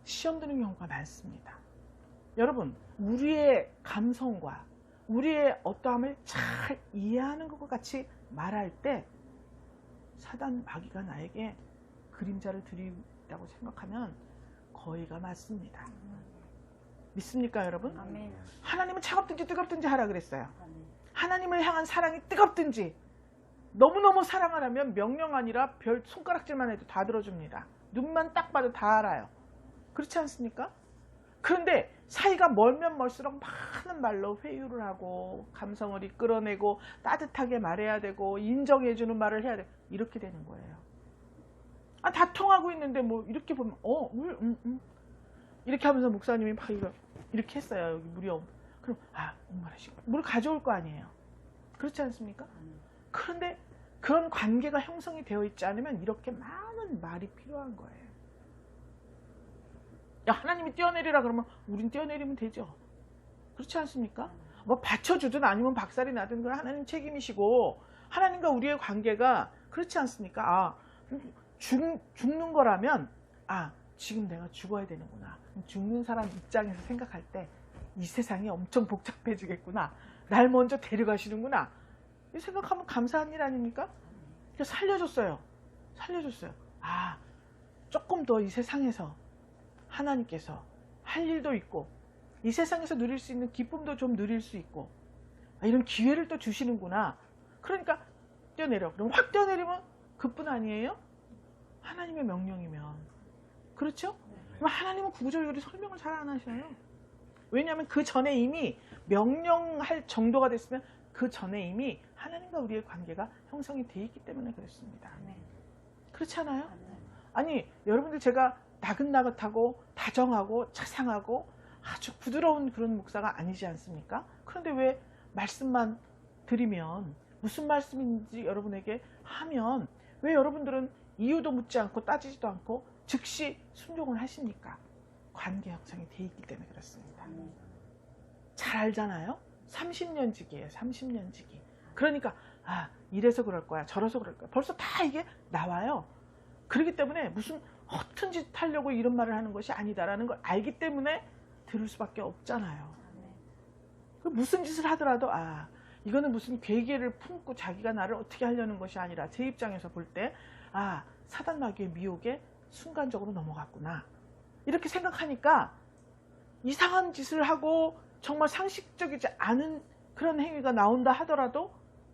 시험 드는 경우가 많습니다. 여러분, 우리의 감성과 우리의 어떠함을 잘 이해하는 것과 같이 말할 때 사단 마귀가 나에게 그림자를 드린다고 생각하면 거의가 맞습니다. 믿습니까, 여러분? 아멘. 하나님은 차갑든지 뜨겁든지 하라 그랬어요. 아멘. 하나님을 향한 사랑이 뜨겁든지 너무너무 사랑하라면 명령 아니라 별 손가락질만 해도 다 들어줍니다. 눈만 딱 봐도 다 알아요. 그렇지 않습니까? 그런데 사이가 멀면 멀수록 많은 말로 회유를 하고 감성을 이끌어내고 따뜻하게 말해야 되고 인정해주는 말을 해야 돼. 이렇게 되는 거예요. 아, 다 통하고 있는데 뭐 이렇게 보면 이렇게 하면서 목사님이 막 이렇게 했어요. 여기 물이 그럼 목마르시고 물 가져올 거 아니에요. 그렇지 않습니까? 그런데 그런 관계가 형성이 되어 있지 않으면 이렇게 많은 말이 필요한 거예요. 야, 하나님이 뛰어내리라 그러면 우린 뛰어내리면 되죠. 그렇지 않습니까? 뭐 받쳐주든 아니면 박살이 나든 그건 하나님 책임이시고 하나님과 우리의 관계가 그렇지 않습니까? 죽는 거라면 지금 내가 죽어야 되는구나. 죽는 사람 입장에서 생각할 때 이 세상이 엄청 복잡해지겠구나. 날 먼저 데려가시는구나. 이 생각하면 감사한 일 아닙니까? 살려줬어요. 조금 더 이 세상에서 하나님께서 할 일도 있고 이 세상에서 누릴 수 있는 기쁨도 좀 누릴 수 있고 이런 기회를 또 주시는구나. 그러니까 뛰어내려. 그럼 확 뛰어내리면 그뿐 아니에요? 하나님의 명령이면. 그렇죠? 그럼 하나님은 구구절절히 설명을 잘 안 하셔요. 왜냐하면 그 전에 이미 명령할 정도가 됐으면 그 전에 이미 하나님과 우리의 관계가 형성이 돼 있기 때문에 그렇습니다. 그렇지 않아요? 아니 여러분들 제가 나긋나긋하고 다정하고 자상하고 아주 부드러운 그런 목사가 아니지 않습니까? 그런데 왜 말씀만 드리면 무슨 말씀인지 여러분에게 하면 왜 여러분들은 이유도 묻지 않고 따지지도 않고 즉시 순종을 하십니까? 관계 형성이 돼 있기 때문에 그렇습니다. 잘 알잖아요? 30년 지기예요. 30년 지기. 그러니까 이래서 그럴 거야 저래서 그럴 거야 벌써 다 이게 나와요. 그렇기 때문에 무슨 허튼 짓 하려고 이런 말을 하는 것이 아니다라는 걸 알기 때문에 들을 수밖에 없잖아요. 무슨 짓을 하더라도 이거는 무슨 괴계를 품고 자기가 나를 어떻게 하려는 것이 아니라 제 입장에서 볼 때 사단 마귀의 미혹에 순간적으로 넘어갔구나 이렇게 생각하니까 이상한 짓을 하고 정말 상식적이지 않은 그런 행위가 나온다 하더라도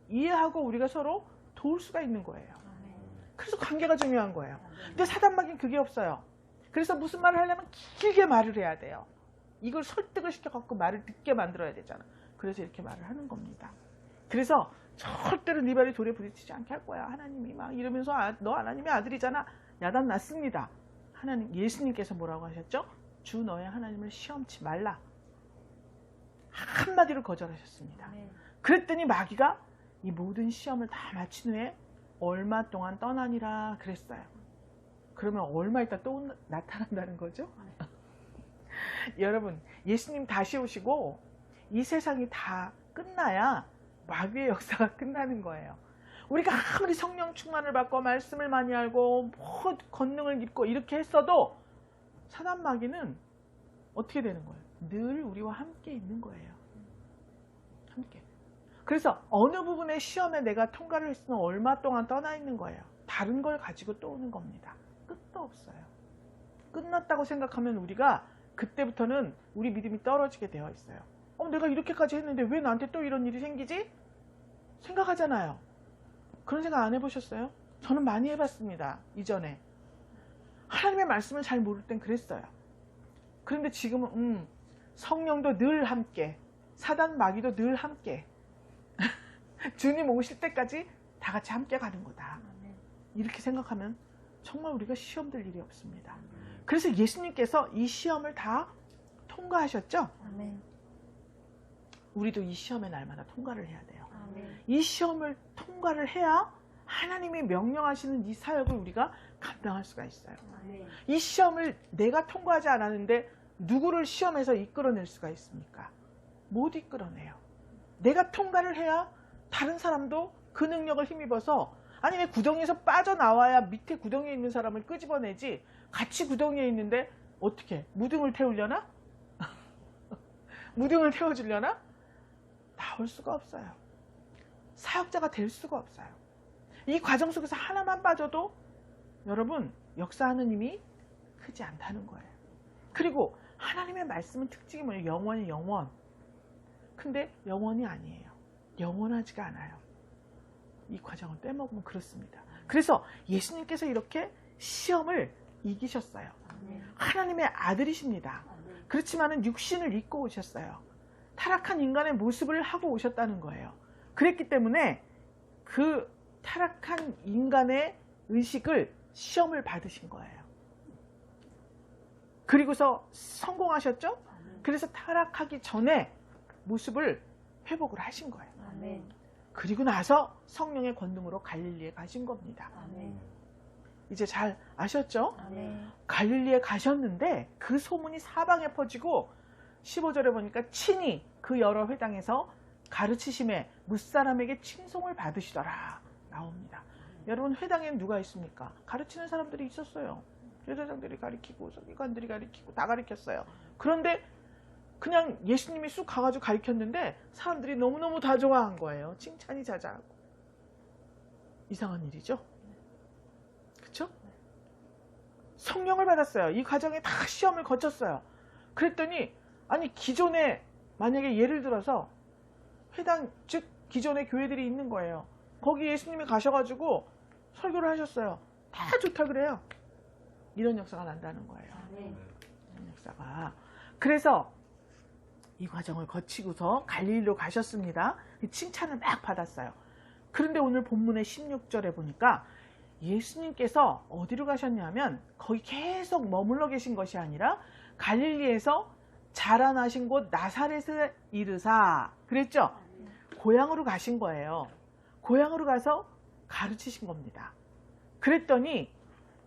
이해하고 우리가 서로 도울 수가 있는 거예요. 그래서 관계가 중요한 거예요. 근데 사단 마귀는 그게 없어요. 그래서 무슨 말을 하려면 길게 말을 해야 돼요. 이걸 설득을 시켜갖고 말을 듣게 만들어야 되잖아. 그래서 이렇게 말을 하는 겁니다. 그래서 절대로 네 발이 돌에 부딪히지 않게 할 거야. 하나님이 막 이러면서 너 하나님의 아들이잖아. 야단 났습니다. 하나님 예수님께서 뭐라고 하셨죠? 주 너의 하나님을 시험치 말라. 한마디로 거절하셨습니다. 그랬더니 마귀가 이 모든 시험을 다 마친 후에 얼마 동안 떠나니라 그랬어요. 그러면 얼마 있다 또 나타난다는 거죠? 여러분 예수님 다시 오시고 이 세상이 다 끝나야 마귀의 역사가 끝나는 거예요. 우리가 아무리 성령 충만을 받고 말씀을 많이 알고 뭐 권능을 입고 이렇게 했어도 사단 마귀는 어떻게 되는 거예요? 늘 우리와 함께 있는 거예요. 함께. 그래서 어느 부분의 시험에 내가 통과를 했으면 얼마 동안 떠나 있는 거예요. 다른 걸 가지고 또 오는 겁니다. 끝도 없어요. 끝났다고 생각하면 우리가 그때부터는 우리 믿음이 떨어지게 되어 있어요. 내가 이렇게까지 했는데 왜 나한테 또 이런 일이 생기지? 생각하잖아요. 그런 생각 안 해보셨어요? 저는 많이 해봤습니다. 이전에. 하나님의 말씀을 잘 모를 땐 그랬어요. 그런데 지금은 성령도 늘 함께, 사단 마귀도 늘 함께, 주님 오실 때까지 다 같이 함께 가는 거다. 이렇게 생각하면 정말 우리가 시험 들 일이 없습니다. 그래서 예수님께서 이 시험을 다 통과하셨죠? 우리도 이 시험의 날마다 통과를 해야 돼요. 이 시험을 통과를 해야 하나님이 명령하시는 이 사역을 우리가 감당할 수가 있어요. 이 시험을 내가 통과하지 않았는데 누구를 시험에서 이끌어낼 수가 있습니까? 못 이끌어내요. 내가 통과를 해야 다른 사람도 그 능력을 힘입어서 아니 왜 구덩이에서 빠져나와야 밑에 구덩이에 있는 사람을 끄집어내지 같이 구덩이에 있는데 어떻게 무등을 태우려나? 무등을 태워주려나? 나올 수가 없어요. 사역자가 될 수가 없어요. 이 과정 속에서 하나만 빠져도 여러분 역사하는 힘이 크지 않다는 거예요. 그리고 하나님의 말씀은 특징이 뭐예요? 영원이 영원. 근데 영원이 아니에요. 영원하지가 않아요. 이 과정을 빼먹으면 그렇습니다. 그래서 예수님께서 이렇게 시험을 이기셨어요. 하나님의 아들이십니다. 그렇지만은 육신을 입고 오셨어요. 타락한 인간의 모습을 하고 오셨다는 거예요. 그랬기 때문에 그 타락한 인간의 의식을 시험을 받으신 거예요. 그리고서 성공하셨죠? 그래서 타락하기 전에 모습을 회복을 하신 거예요. 그리고 나서 성령의 권능으로 갈릴리에 가신 겁니다. 이제 잘 아셨죠? 갈릴리에 가셨는데 그 소문이 사방에 퍼지고 15절에 보니까 친히 그 여러 회당에서 가르치심에 무사람에게 칭송을 받으시더라 나옵니다. 여러분 회당에는 누가 있습니까? 가르치는 사람들이 있었어요. 제사장들이 가르치고 서기관들이 가르치고 다 가르쳤어요. 그런데 그냥 예수님이 쑥 가가지고 가르쳤는데 사람들이 너무너무 다 좋아한 거예요. 칭찬이 자자하고. 이상한 일이죠? 그쵸? 성령을 받았어요. 이 과정에 다 시험을 거쳤어요. 그랬더니 아니 기존에 만약에 예를 들어서 회당 즉 기존의 교회들이 있는 거예요. 거기 예수님이 가셔가지고 설교를 하셨어요. 다 좋다 그래요. 이런 역사가 난다는 거예요. 이런 역사가. 그래서 이 과정을 거치고서 갈릴리로 가셨습니다. 칭찬을 막 받았어요. 그런데 오늘 본문의 16절에 보니까 예수님께서 어디로 가셨냐면 거기 계속 머물러 계신 것이 아니라 갈릴리에서 자라나신 곳 나사렛에 이르사 그랬죠? 고향으로 가신 거예요. 고향으로 가서 가르치신 겁니다. 그랬더니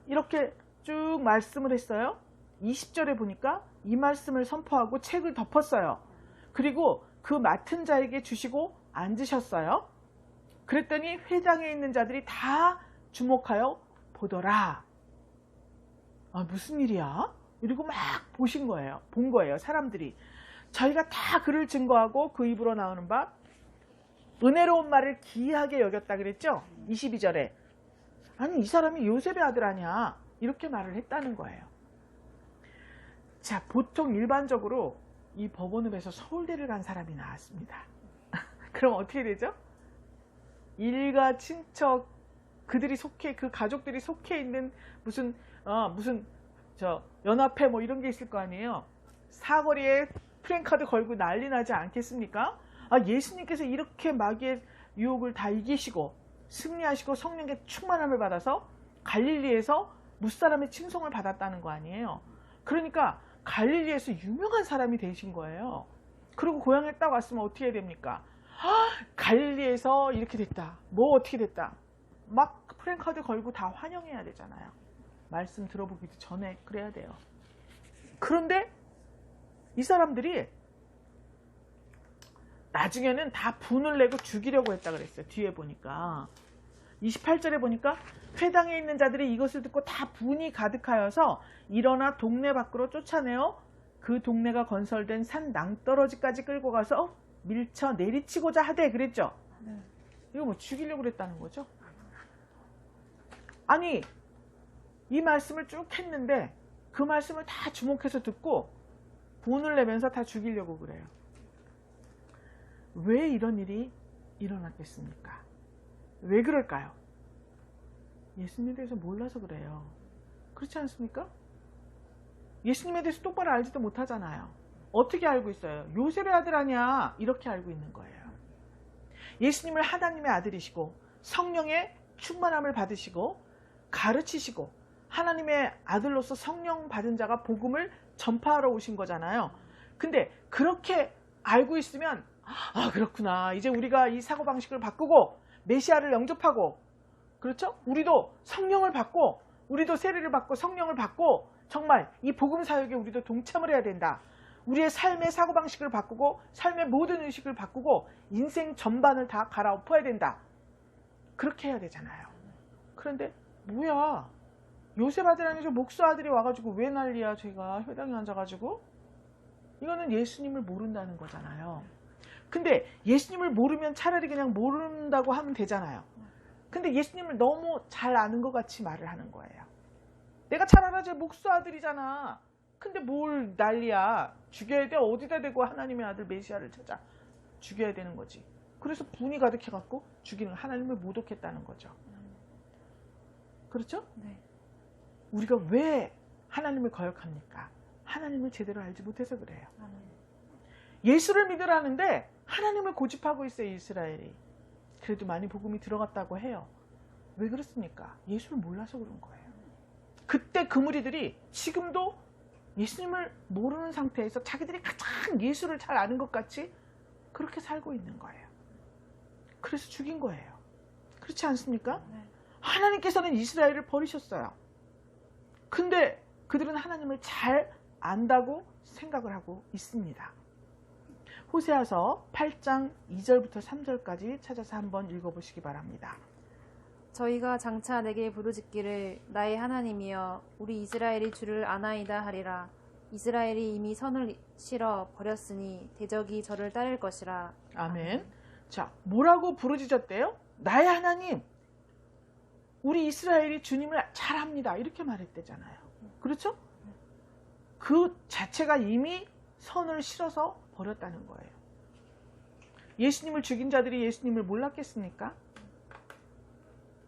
이렇게 쭉 말씀을 했어요. 20절에 보니까 이 말씀을 선포하고 책을 덮었어요. 그리고 그 맡은 자에게 주시고 앉으셨어요. 그랬더니 회당에 있는 자들이 다 주목하여 보더라. 아, 무슨 일이야? 이러고 막 보신 거예요. 본 거예요. 사람들이. 저희가 다 그를 증거하고 그 입으로 나오는 바 은혜로운 말을 기이하게 여겼다 그랬죠? 22절에. 아니 이 사람이 요셉의 아들 아니야. 이렇게 말을 했다는 거예요. 자, 보통 일반적으로 이 법원읍에서 서울대를 간 사람이 나왔습니다. 그럼 어떻게 되죠? 일가 친척 그들이 속해 그 가족들이 속해 있는 무슨 저 연합회 뭐 이런 게 있을 거 아니에요. 사거리에 프랭카드 걸고 난리 나지 않겠습니까? 아, 예수님께서 이렇게 마귀의 유혹을 다 이기시고 승리하시고 성령의 충만함을 받아서 갈릴리에서 무사람의 칭송을 받았다는 거 아니에요. 그러니까 갈릴리에서 유명한 사람이 되신 거예요. 그리고 고향에 딱 왔으면 어떻게 해야 됩니까? 아, 갈릴리에서 이렇게 됐다. 뭐 어떻게 됐다. 막 프랭카드 걸고 다 환영해야 되잖아요. 말씀 들어보기도 전에 그래야 돼요. 그런데 이 사람들이 나중에는 다 분을 내고 죽이려고 했다 그랬어요. 뒤에 보니까 28절에 보니까 회당에 있는 자들이 이것을 듣고 다 분이 가득하여서 일어나 동네 밖으로 쫓아내어 그 동네가 건설된 산 낭떠러지까지 끌고 가서 밀쳐 내리치고자 하되 그랬죠. 이거 뭐 죽이려고 그랬다는 거죠. 아니 이 말씀을 쭉 했는데 그 말씀을 다 주목해서 듣고 분을 내면서 다 죽이려고 그래요. 왜 이런 일이 일어났겠습니까? 왜 그럴까요? 예수님에 대해서 몰라서 그래요. 그렇지 않습니까? 예수님에 대해서 똑바로 알지도 못하잖아요. 어떻게 알고 있어요? 요셉의 아들 아니야. 이렇게 알고 있는 거예요. 예수님을 하나님의 아들이시고 성령의 충만함을 받으시고 가르치시고 하나님의 아들로서 성령 받은 자가 복음을 전파하러 오신 거잖아요. 근데 그렇게 알고 있으면 아 그렇구나. 이제 우리가 이 사고방식을 바꾸고 메시아를 영접하고 그렇죠? 우리도 성령을 받고 우리도 세례를 받고 성령을 받고 정말 이 복음 사역에 우리도 동참을 해야 된다. 우리의 삶의 사고방식을 바꾸고 삶의 모든 의식을 바꾸고 인생 전반을 다 갈아엎어야 된다. 그렇게 해야 되잖아요. 그런데 뭐야 요셉 아들 아니죠? 목수 아들이 와가지고 왜 난리야 제가 회당에 앉아가지고. 이거는 예수님을 모른다는 거잖아요. 근데 예수님을 모르면 차라리 그냥 모른다고 하면 되잖아요. 근데 예수님을 너무 잘 아는 것 같이 말을 하는 거예요. 내가 잘 알아 제 목수 아들이잖아. 근데 뭘 난리야. 죽여야 돼. 어디다 대고 하나님의 아들 메시아를 찾아 죽여야 되는 거지. 그래서 분이 가득해갖고 죽이는 하나님을 모독했다는 거죠. 그렇죠? 네. 우리가 왜 하나님을 거역합니까? 하나님을 제대로 알지 못해서 그래요. 예수를 믿으라는데 하나님을 고집하고 있어요. 이스라엘이. 그래도 많이 복음이 들어갔다고 해요. 왜 그렇습니까? 예수를 몰라서 그런 거예요. 그때 그 무리들이 지금도 예수님을 모르는 상태에서 자기들이 가장 예수를 잘 아는 것 같이 그렇게 살고 있는 거예요. 그래서 죽인 거예요. 그렇지 않습니까? 하나님께서는 이스라엘을 버리셨어요. 근데 그들은 하나님을 잘 안다고 생각을 하고 있습니다. 호세아서 8장 2절부터 3절까지 찾아서 한번 읽어보시기 바랍니다. 저희가 장차 내게 부르짖기를 나의 하나님이여 우리 이스라엘이 주를 아나이다 하리라. 이스라엘이 이미 선을 실어 버렸으니 대적이 저를 따를 것이라. 아멘. 자, 뭐라고 부르짖었대요? 나의 하나님, 우리 이스라엘이 주님을 잘 압니다. 이렇게 말했대잖아요. 그렇죠? 그 자체가 이미 선을 실어서 버렸다는 거예요. 예수님을 죽인 자들이 예수님을 몰랐겠습니까?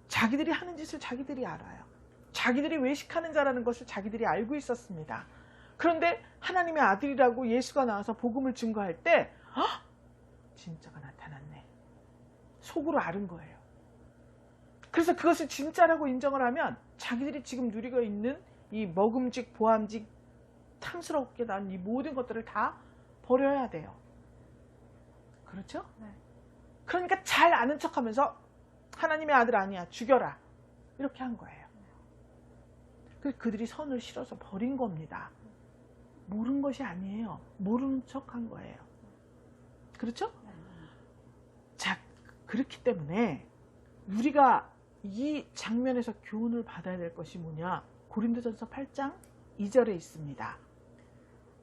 자기들이 하는 짓을 자기들이 알아요. 자기들이 외식하는 자라는 것을 자기들이 알고 있었습니다. 그런데 하나님의 아들이라고 예수가 나와서 복음을 증거할 때 진짜가 나타났네. 속으로 아는 거예요. 그래서 그것을 진짜라고 인정을 하면 자기들이 지금 누리고 있는 이 먹음직, 보암직, 탐스럽게 난 이 모든 것들을 다 버려야 돼요. 그렇죠? 네. 그러니까 잘 아는 척하면서 하나님의 아들 아니야, 죽여라, 이렇게 한 거예요. 그래서 그들이 선을 실어서 버린 겁니다. 모르는 것이 아니에요. 모르는 척한 거예요. 그렇죠? 자, 그렇기 때문에 우리가 이 장면에서 교훈을 받아야 될 것이 뭐냐? 고린도전서 8장 2절에 있습니다.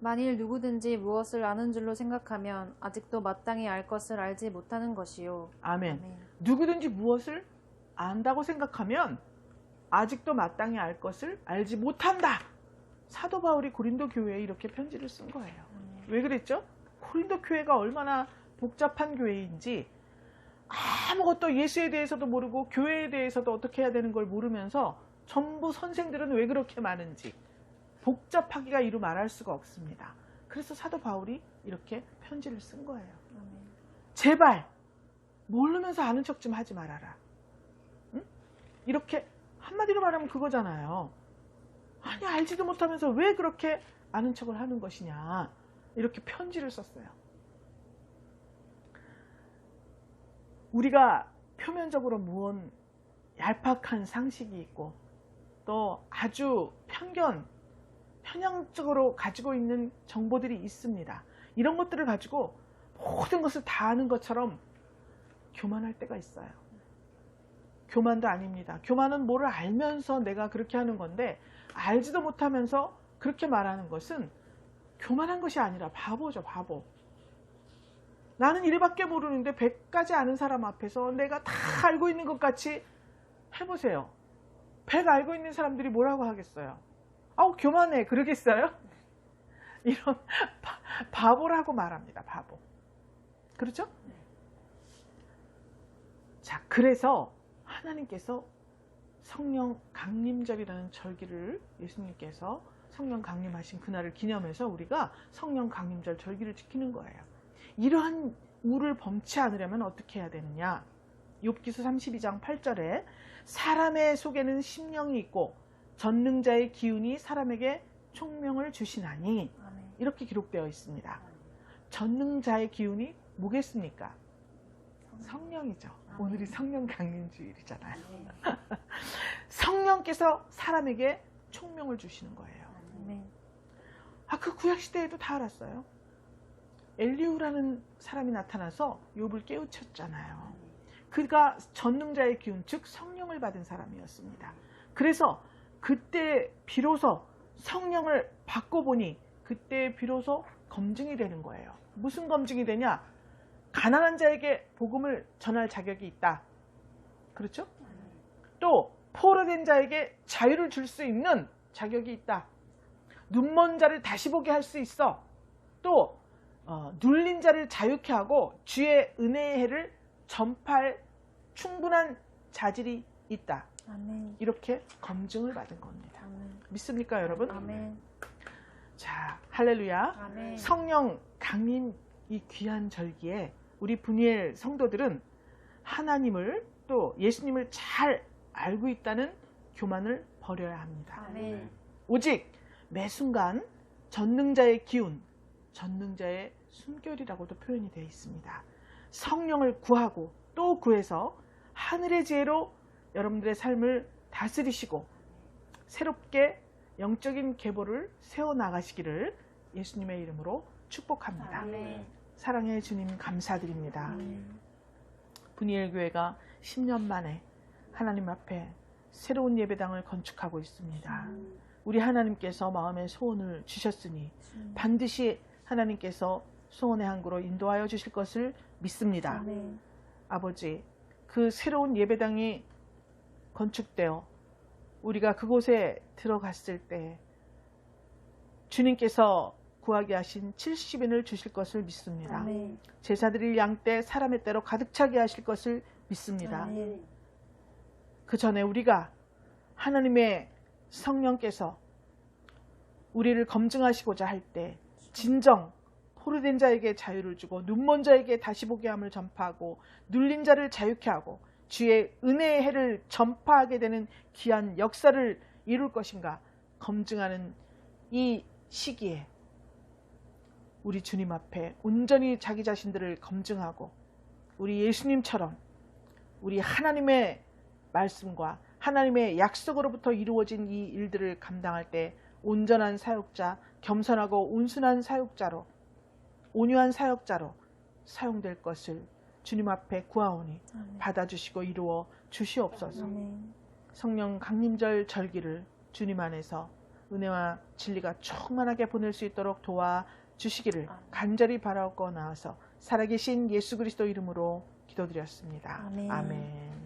만일 누구든지 무엇을 아는 줄로 생각하면 아직도 마땅히 알 것을 알지 못하는 것이요. 아멘. 아멘. 누구든지 무엇을 안다고 생각하면 아직도 마땅히 알 것을 알지 못한다. 사도 바울이 고린도 교회에 이렇게 편지를 쓴 거예요. 왜 그랬죠? 고린도 교회가 얼마나 복잡한 교회인지, 아무것도 예수에 대해서도 모르고 교회에 대해서도 어떻게 해야 되는 걸 모르면서 전부 선생들은 왜 그렇게 많은지 복잡하기가 이루 말할 수가 없습니다. 그래서 사도 바울이 이렇게 편지를 쓴 거예요. 아멘. 제발 모르면서 아는 척 좀 하지 말아라. 응? 이렇게 한마디로 말하면 그거잖아요. 아니, 알지도 못하면서 왜 그렇게 아는 척을 하는 것이냐, 이렇게 편지를 썼어요. 우리가 표면적으로 무언 얄팍한 상식이 있고 또 아주 편향적으로 가지고 있는 정보들이 있습니다. 이런 것들을 가지고 모든 것을 다 아는 것처럼 교만할 때가 있어요. 교만도 아닙니다. 교만은 뭐를 알면서 내가 그렇게 하는 건데, 알지도 못하면서 그렇게 말하는 것은 교만한 것이 아니라 바보죠, 바보. 나는 이래밖에 모르는데 100가지 아는 사람 앞에서 내가 다 알고 있는 것 같이 해보세요. 100 알고 있는 사람들이 뭐라고 하겠어요? 아우, 교만해, 그러겠어요? 이런 바보라고 말합니다. 바보. 그렇죠? 자, 그래서 하나님께서 성령 강림절이라는 절기를, 예수님께서 성령 강림하신 그날을 기념해서 우리가 성령 강림절 절기를 지키는 거예요. 이러한 우를 범치 않으려면 어떻게 해야 되느냐? 욥기서 32장 8절에 사람의 속에는 심령이 있고 전능자의 기운이 사람에게 총명을 주시나니, 아멘. 이렇게 기록되어 있습니다. 전능자의 기운이 뭐겠습니까? 성령이죠. 오늘이 성령 강림주일이잖아요. 성령께서 사람에게 총명을 주시는 거예요. 아멘. 그 구약시대에도 다 알았어요. 엘리후라는 사람이 나타나서 욥을 깨우쳤잖아요. 그가 전능자의 기운, 즉 성령을 받은 사람이었습니다. 그래서 그때 비로소 성령을 받고 보니 그때 비로소 검증이 되는 거예요. 무슨 검증이 되냐? 가난한 자에게 복음을 전할 자격이 있다. 그렇죠? 또 포로된 자에게 자유를 줄 수 있는 자격이 있다. 눈먼 자를 다시 보게 할 수 있어. 또 눌린 자를 자유케 하고 주의 은혜의 해를 전파할 충분한 자질이 있다. 아멘. 이렇게 검증을 받은 겁니다. 아멘. 믿습니까, 여러분? 아멘. 자, 할렐루야. 아멘. 성령 강림 이 귀한 절기에 우리 분이엘 성도들은 하나님을 또 예수님을 잘 알고 있다는 교만을 버려야 합니다. 아멘. 오직 매 순간 전능자의 기운, 전능자의 숨결이라고도 표현이 되어 있습니다. 성령을 구하고 또 구해서 하늘의 지혜로 여러분들의 삶을 다스리시고 새롭게 영적인 계보를 세워나가시기를 예수님의 이름으로 축복합니다. 아멘. 사랑의 주님, 감사드립니다. 아멘. 분이엘 교회가 10년 만에 하나님 앞에 새로운 예배당을 건축하고 있습니다. 우리 하나님께서 마음의 소원을 주셨으니 반드시 하나님께서 소원의 항구로 인도하여 주실 것을 믿습니다. 아멘. 아버지, 그 새로운 예배당이 건축되어 우리가 그곳에 들어갔을 때 주님께서 구하게 하신 70인을 주실 것을 믿습니다. 아멘. 제사드릴 양 때 사람의 때로 가득 차게 하실 것을 믿습니다. 아멘. 그 전에 우리가 하나님의 성령께서 우리를 검증하시고자 할 때 진정 포로된 자에게 자유를 주고 눈먼 자에게 다시 보게 함을 전파하고 눌린 자를 자유케 하고 주의 은혜의 해를 전파하게 되는 귀한 역사를 이룰 것인가 검증하는 이 시기에 우리 주님 앞에 온전히 자기 자신들을 검증하고 우리 예수님처럼 우리 하나님의 말씀과 하나님의 약속으로부터 이루어진 이 일들을 감당할 때 온전한 사역자, 겸손하고 온순한 사역자로, 온유한 사역자로 사용될 것을 주님 앞에 구하오니 아멘. 받아주시고 이루어 주시옵소서. 아멘. 성령 강림절 절기를 주님 안에서 은혜와 진리가 충만하게 보낼 수 있도록 도와주시기를 간절히 바라고 나와서 살아계신 예수 그리스도 이름으로 기도드렸습니다. 아멘. 아멘.